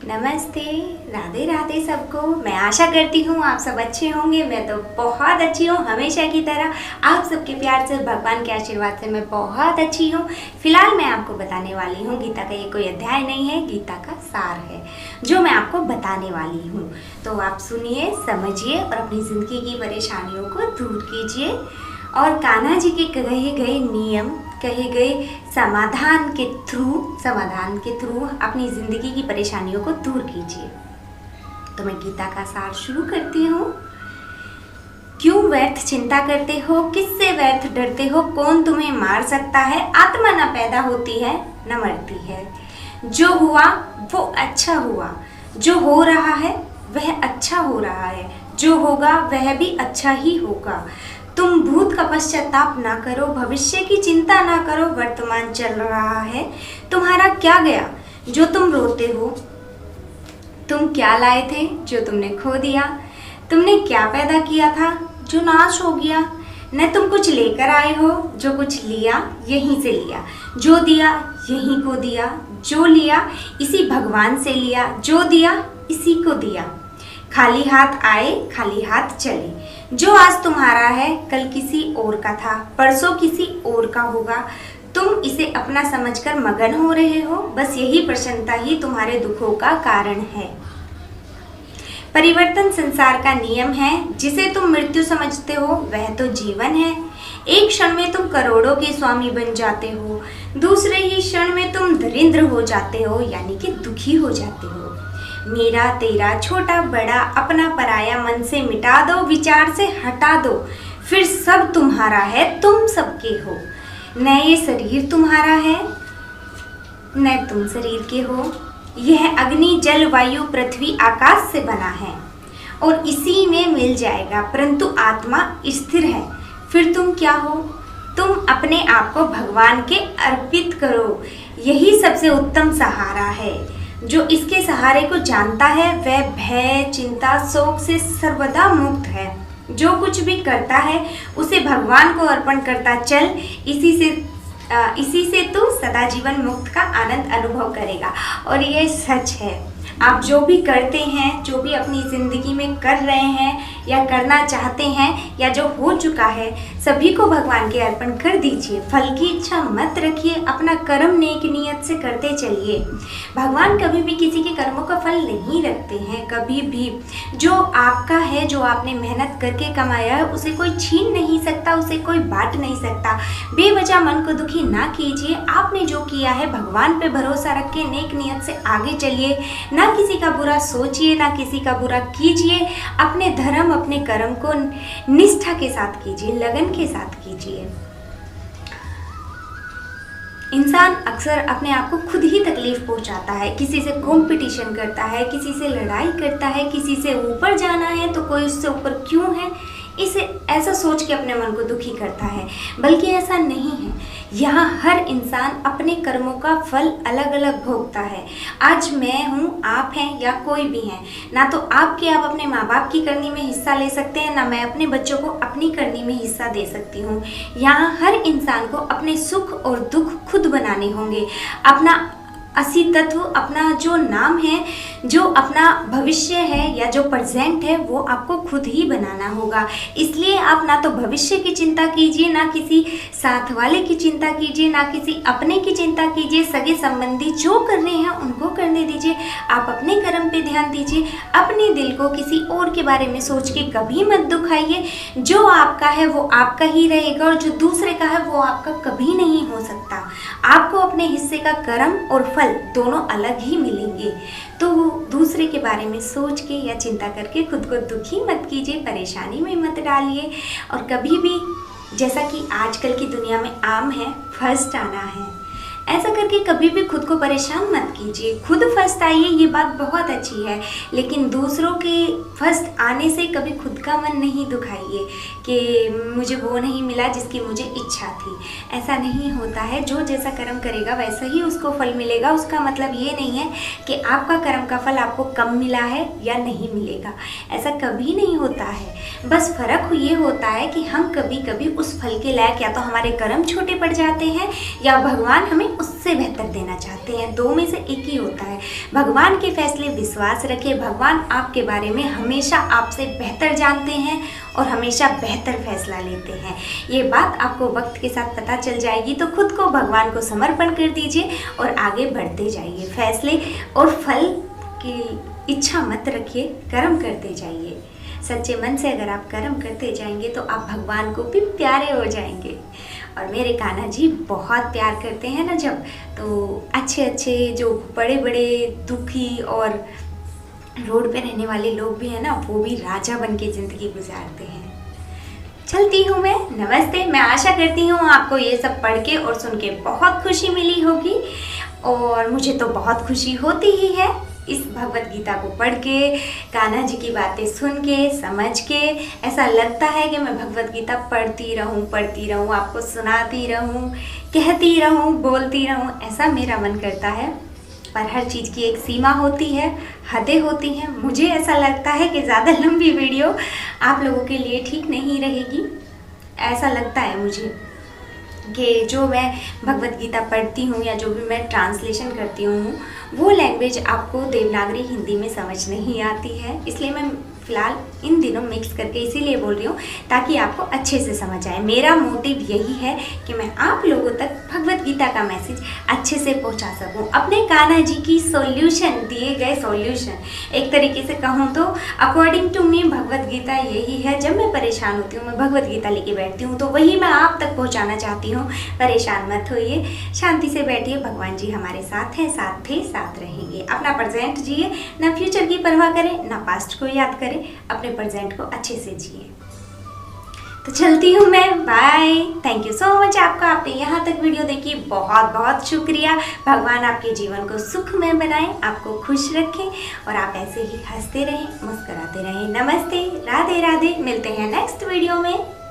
नमस्ते, राधे राधे सबको। मैं आशा करती हूँ आप सब अच्छे होंगे। मैं तो बहुत अच्छी हूँ, हमेशा की तरह आप सबके प्यार से, भगवान के आशीर्वाद से मैं बहुत अच्छी हूँ। फिलहाल मैं आपको बताने वाली हूँ, गीता का ये कोई अध्याय नहीं है, गीता का सार है जो मैं आपको बताने वाली हूँ। तो आप सुनिए, समझिए और अपनी ज़िंदगी की परेशानियों को दूर कीजिए और कान्हा जी के कहे गए नियम, कहे गए समाधान के थ्रू अपनी ज़िंदगी की परेशानियों को दूर कीजिए। तो मैं गीता का सार शुरू करती हूँ। क्यों व्यर्थ चिंता करते हो, किससे व्यर्थ डरते हो, कौन तुम्हें मार सकता है। आत्मा न पैदा होती है न मरती है। जो हुआ वो अच्छा हुआ, जो हो रहा है वह अच्छा हो रहा है, जो होगा वह भी अच्छा ही होगा। तुम भूत का पश्चाताप ना करो, भविष्य की चिंता ना करो, वर्तमान चल रहा है तुम्हारा क्या गया जो तुम रोते हो। तुम क्या लाए थे जो तुमने खो दिया, तुमने क्या पैदा किया था जो नाश हो गया। न तुम कुछ लेकर आए हो, जो कुछ लिया यहीं से लिया, जो दिया यहीं को दिया, जो लिया इसी भगवान से लिया, जो दिया इसी को दिया। खाली हाथ आए खाली हाथ चले। जो आज तुम्हारा है कल किसी और का था, परसों किसी और का होगा। तुम इसे अपना समझकर मगन हो रहे हो, बस यही प्रसन्नता ही तुम्हारे दुखों का कारण है। परिवर्तन संसार का नियम है, जिसे तुम मृत्यु समझते हो वह तो जीवन है। एक क्षण में तुम करोड़ों के स्वामी बन जाते हो, दूसरे ही क्षण में तुम दरिद्र हो जाते हो, यानी कि दुखी हो जाते हो। मेरा तेरा, छोटा बड़ा, अपना पराया मन से मिटा दो, विचार से हटा दो, फिर सब तुम्हारा है, तुम सबके हो। न ये शरीर तुम्हारा है न तुम शरीर के हो। यह अग्नि जल वायु पृथ्वी आकाश से बना है और इसी में मिल जाएगा, परंतु आत्मा स्थिर है। फिर तुम क्या हो? तुम अपने आप को भगवान के अर्पित करो, यही सबसे उत्तम सहारा है। जो इसके सहारे को जानता है वह भय, चिंता, शोक से सर्वदा मुक्त है। जो कुछ भी करता है उसे भगवान को अर्पण करता चल, इसी से तू सदा जीवन मुक्त का आनंद अनुभव करेगा। और ये सच है। आप जो भी करते हैं, जो भी अपनी ज़िंदगी में कर रहे हैं या करना चाहते हैं या जो हो चुका है, सभी को भगवान के अर्पण कर दीजिए। फल की इच्छा मत रखिए, अपना कर्म नेक नियत से करते चलिए। भगवान कभी भी किसी के कर्मों का फल नहीं रखते हैं, कभी भी। जो आपका है, जो आपने मेहनत करके कमाया है, उसे कोई छीन नहीं सकता, उसे कोई बांट नहीं सकता। बेवजह मन को दुखी ना कीजिए। आपने जो किया है भगवान पे भरोसा रख के नेक नियत से आगे चलिए। ना किसी का बुरा सोचिए, ना किसी का बुरा कीजिए। अपने धर्म, अपने कर्म को निष्ठा के साथ कीजिए, लगन के साथ कीजिए। इंसान अक्सर अपने आप को खुद ही तकलीफ पहुंचाता है। किसी से कंपटीशन करता है, किसी से लड़ाई करता है, किसी से ऊपर जाना है तो कोई उससे ऊपर क्यों है, इसे ऐसा सोच के अपने मन को दुखी करता है। बल्कि ऐसा नहीं है। यहाँ हर इंसान अपने कर्मों का फल अलग अलग भोगता है। आज मैं हूँ, आप हैं या कोई भी हैं। ना तो आप अपने माँ बाप की करनी में हिस्सा ले सकते हैं, ना मैं अपने बच्चों को अपनी करनी में हिस्सा दे सकती हूँ। यहाँ हर इंसान को अपने सुख और दुख खुद बनाने होंगे। अपना असली तत्व, अपना जो नाम है, जो अपना भविष्य है या जो प्रेजेंट है, वो आपको खुद ही बनाना होगा। इसलिए आप ना तो भविष्य की चिंता कीजिए, ना किसी साथ वाले की चिंता कीजिए, ना किसी अपने की चिंता कीजिए। सगे संबंधी जो करने हैं उनको करने दीजिए। आप अपने कर्म पे ध्यान दीजिए। अपने दिल को किसी और के बारे में सोच के कभी मत दुखाइए। जो आपका है वो आपका ही रहेगा और जो दूसरे का है वो आपका कभी नहीं हो सकता। आपको अपने हिस्से का कर्म और फल दोनों अलग ही मिलेंगे। तो दूसरे के बारे में सोच के या चिंता करके खुद को दुखी मत कीजिए, परेशानी में मत डालिए। और कभी भी, जैसा कि आजकल की दुनिया में आम है, फर्स्ट आना है, ऐसा करके कभी भी खुद को परेशान मत कीजिए। खुद फर्स्ट आइए, ये बात बहुत अच्छी है, लेकिन दूसरों के फर्स्ट आने से कभी खुद का मन नहीं दुखाइए कि मुझे वो नहीं मिला जिसकी मुझे इच्छा थी। ऐसा नहीं होता है। जो जैसा कर्म करेगा वैसा ही उसको फल मिलेगा। उसका मतलब ये नहीं है कि आपका कर्म का फल आपको कम मिला है या नहीं मिलेगा, ऐसा कभी नहीं होता है। बस फ़र्क ये होता है कि हम कभी कभी उस फल के लायक या तो हमारे कर्म छोटे पड़ जाते हैं या भगवान हमें उससे बेहतर देना चाहते हैं। दो में से एक ही होता है। भगवान के फैसले विश्वास रखिए, भगवान आपके बारे में हमेशा आपसे बेहतर जानते हैं और हमेशा बेहतर फैसला लेते हैं। ये बात आपको वक्त के साथ पता चल जाएगी, तो खुद को भगवान को समर्पण कर दीजिए और आगे बढ़ते जाइए। फैसले और फल की इच्छा मत रखिए, कर्म करते जाइए। सच्चे मन से अगर आप कर्म करते जाएंगे तो आप भगवान को भी प्यारे हो जाएंगे। और मेरे कान्हा जी बहुत प्यार करते हैं ना जब, तो अच्छे जो बड़े बड़े दुखी और रोड पे रहने वाले लोग भी हैं ना, वो भी राजा बन के ज़िंदगी गुजारते हैं। चलती हूँ मैं, नमस्ते। मैं आशा करती हूँ आपको ये सब पढ़ के और सुन के बहुत खुशी मिली होगी, और मुझे तो बहुत खुशी होती ही है इस भगवत गीता को पढ़ के, कान्हा जी की बातें सुन के, समझ के। ऐसा लगता है कि मैं भगवत गीता पढ़ती रहूं, आपको सुनाती रहूं, कहती रहूं, बोलती रहूं, ऐसा मेरा मन करता है। पर हर चीज़ की एक सीमा होती है, हदें होती हैं। मुझे ऐसा लगता है कि ज़्यादा लंबी वीडियो आप लोगों के लिए ठीक नहीं रहेगी। ऐसा लगता है मुझे कि जो मैं भगवत गीता पढ़ती हूँ या जो भी मैं ट्रांसलेशन करती हूँ, वो लैंग्वेज आपको देवनागरी हिंदी में समझ नहीं आती है। इसलिए मैं फ़िलहाल इन दिनों मिक्स करके इसीलिए बोल रही हूँ ताकि आपको अच्छे से समझ आए। मेरा मोटिव यही है कि मैं आप लोगों तक भगवत गीता का मैसेज अच्छे से पहुँचा सकूँ। अपने कान्हा जी की सॉल्यूशन, दिए गए सॉल्यूशन, एक तरीके से कहूँ तो according to me Bhagavad Gita यही है। जब मैं परेशान होती हूँ, मैं भगवत गीता लेके बैठती हूँ, तो वही मैं आप तक पहुँचाना चाहती हूँ। परेशान मत होइए, शांति से बैठिए, भगवान जी हमारे साथ हैं, साथ थे, साथ रहेंगे। अपना प्रेजेंट जिए, ना फ्यूचर की परवाह करें, ना पास्ट को याद करें, अपने प्रेजेंट को अच्छे से जिए। तो चलती हूँ मैं, bye. Thank you so much आपका, आपने यहाँ तक वीडियो देखी, बहुत बहुत शुक्रिया। भगवान आपके जीवन को सुखमय बनाए, आपको खुश रखें और आप ऐसे ही हंसते रहें, मुस्कुराते रहें। नमस्ते, राधे राधे। मिलते हैं नेक्स्ट वीडियो में।